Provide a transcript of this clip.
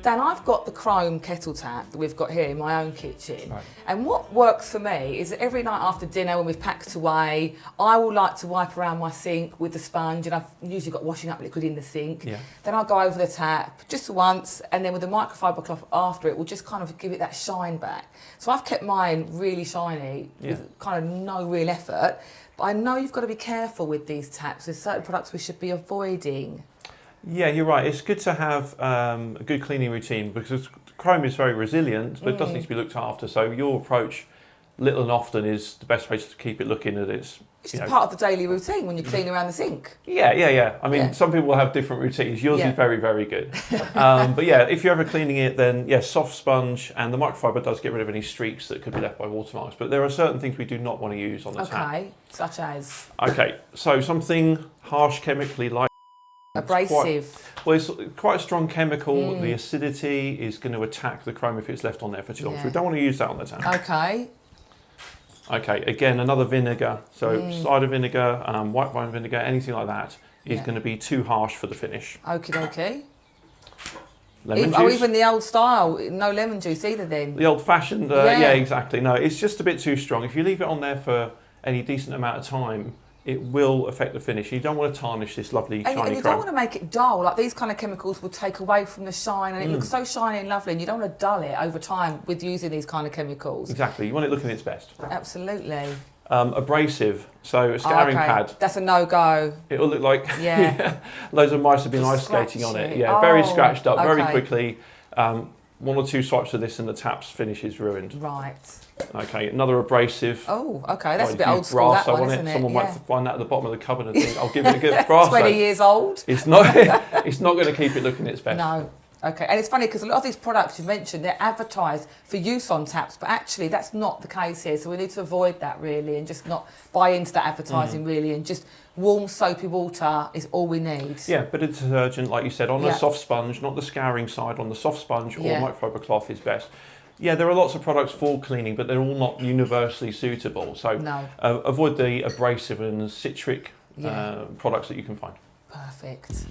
Dan, I've got the chrome kettle tap that we've got here in my own kitchen. Right. And what works for me is that every night after dinner when we've packed away, I will like to wipe around my sink with the sponge, and I've usually got washing up liquid in the sink. Yeah. Then I'll go over the tap just once, and then with the microfiber cloth after it will just kind of give it that shine back. So I've kept mine really shiny with kind of no real effort. But I know you've got to be careful with these taps. There's certain products we should be avoiding. Yeah, you're right. It's good to have a good cleaning routine because chrome is very resilient, but it does need to be looked after. So your approach, little and often, is the best way to keep it looking at its. It's just part of the daily routine when you clean around the sink. Yeah. I mean, some people will have different routines. Yours is very, very good. But yeah, if you're ever cleaning it, then soft sponge, and the microfiber does get rid of any streaks that could be left by watermarks. But there are certain things we do not want to use on the tap. Okay, such as? Okay, so something harsh chemically like abrasive. It's quite a strong chemical. The acidity is going to attack the chrome if it's left on there for too long. So we don't want to use that on the tap. Okay. Okay, again, another vinegar. So cider vinegar, white wine vinegar, anything like that is going to be too harsh for the finish. Okie dokie. Lemon juice. Oh, even the old style, no lemon juice either then? The old-fashioned, yeah, exactly. No, it's just a bit too strong. If you leave it on there for any decent amount of time, it will affect the finish. You don't want to tarnish this lovely shiny chrome. And you don't want to make it dull. Like these kind of chemicals will take away from the shine, and it looks so shiny and lovely, and you don't want to dull it over time with using these kind of chemicals. Exactly. You want it looking its best. Absolutely. Abrasive, so a scouring pad. That's a no-go. It'll look like loads of mice have been ice skating on it. Yeah, very scratched up, very quickly. One or two swipes of this and the tap's finish is ruined. Right. Okay, another abrasive. Oh, okay, that's a bit old school, that one, isn't it? Someone might find that at the bottom of the cupboard and think, I'll give it a good brass. 20 years old. It's not going to keep it looking its best. No. Okay, and it's funny because a lot of these products you mentioned, they're advertised for use on taps, but actually that's not the case here. So we need to avoid that really, and just not buy into that advertising really, and just warm soapy water is all we need. Yeah, but a detergent, like you said, on a soft sponge, not the scouring side, on the soft sponge or microfiber cloth is best. Yeah, there are lots of products for cleaning, but they're all not universally suitable. So avoid the abrasive and citric products that you can find. Perfect.